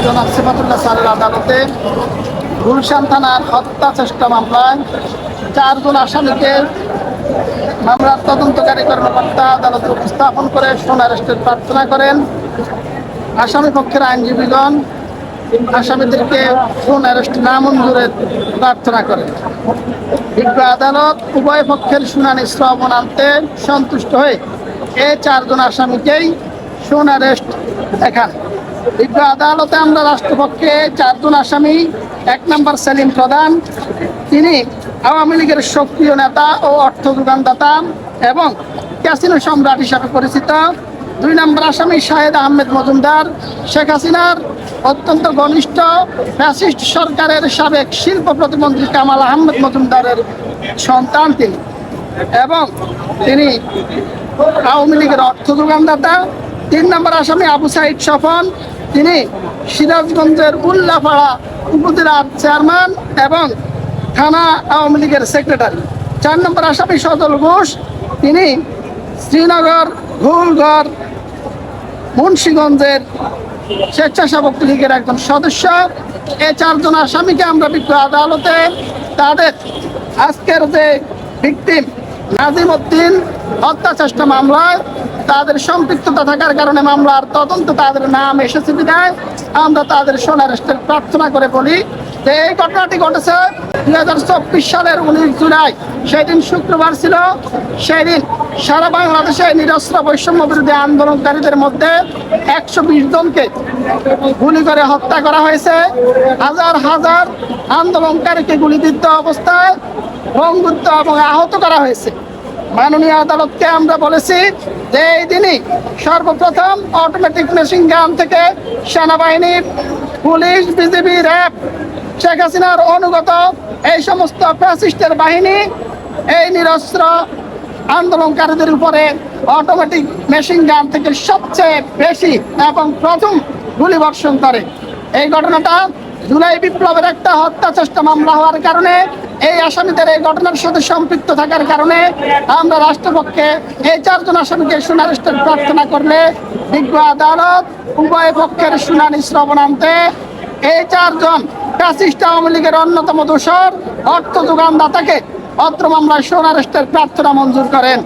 জনাব সিফাতুল্লাহ স্যারের আদালতে গুলশান থানার হত্যা চেষ্টা মামলায় 4 জন আসামিকে মামলার তদন্তকারী কর্মকর্তা আদালতে উপস্থাপন করে সোন অ্যারেস্টের প্রার্থনা করেন। আসামি পক্ষের আইনজীবীগণ আসামিদেরকে সোন অ্যারেস্ট নামঞ্জুরের প্রার্থনা করেন। বিজ্ঞ আদালত উভয় পক্ষের শুনানি শ্রবণ আনতে সন্তুষ্ট হয়ে এই 4 জন আসামিকেই সোন অ্যারেস্ট দেখান। বিজ্ঞ আদালতে আমরা রাষ্ট্রপক্ষে 4 জন আসামি, 1 নম্বর সেলিম প্রধান, তিনি আওয়ামী লীগের সক্রিয় নেতা ও অর্থ যোগানদাতা এবং ক্যাসিনো সম্রাট হিসাবে পরিচিত। 2 নম্বর আসামি শাহেদ আহমেদ মজুমদার, শেখ হাসিনার অত্যন্ত ঘনিষ্ঠ ফ্যাসিস্ট সরকারের সাবেক শিল্প প্রতিমন্ত্রী কামাল আহমেদ মজুমদারের সন্তান তিনি, এবং তিনি আওয়ামী লীগের অর্থ যোগানদাতা। 3 নম্বর আসামি আবু সাইদ স্বপন, তিনি সিরাজগঞ্জের উল্লাপাড়া উপজেলার চেয়ারম্যান এবং থানা আওয়ামী লীগের সেক্রেটারি। 4 নম্বর আসামি সজল ঘোষ, তিনি শ্রীনগর ঘুলগড় মুন্সিগঞ্জের স্বেচ্ছাসেবক লীগের একজন সদস্য। এই 4 জন আসামিকে আমরা বিজ্ঞ আদালতে তাদের আজকের যে ভিকটিম নাজিম উদ্দিন হত্যা চেষ্টা মামলায় তাদের সম্পৃক্ততা থাকার কারণে মামলার তদন্ত তাদের নাম এসেছে বিধায় আমরা তাদের সোন অ্যারেস্টের প্রার্থনা করে বলি যে এই ঘটনাটি ঘটেছে 2024 সালের 19 জুলাই, সেই দিন শুক্রবার ছিল। সেই দিন সারা বাংলাদেশে নিরস্ত্র বৈষম্য বিরোধী আন্দোলনকারীদের মধ্যে 120 জনকে গুলি করে হত্যা করা হয়েছে। হাজার হাজার আন্দোলনকারীকে গুলিবিদ্ধ অবস্থায় ভঙ্গুত্ব এবং আহত করা হয়েছে। মাননীয় আদালতকে আমরা বলেছি যে এই দিনই সর্বপ্রথম অটোমেটিক মেশিন গান থেকে সেনাবাহিনীর, পুলিশ, বিজিবি, র্যাব, শেখ হাসিনার অনুগত এই সমস্ত ফ্যাসিস্টের বাহিনী এই নিরস্ত্র আন্দোলনকারীদের উপরে অটোমেটিক মেশিন গান থেকে সবচেয়ে বেশি এবং প্রথম গুলি বর্ষণ করে। এই ঘটনাটা জুলাই বিপ্লবের একটা হত্যা চেষ্টা মামলা হওয়ার কারণে এই আসামিদের এই ঘটনার সাথে সম্পৃক্ত থাকার কারণে আমরা রাষ্ট্রপক্ষে এই 4 জন আসামিকে সোন অ্যারেস্টের প্রার্থনা করলে বিজ্ঞ আদালত উভয় পক্ষের শুনানি শ্রবণ আনতে এই 4 জন ফ্যাসিস্ট আওয়ামী লীগের অন্যতম দোষর অর্থ যোগানদাতাকে অত্র মামলায় সোন অ্যারেস্টের প্রার্থনা মঞ্জুর করেন।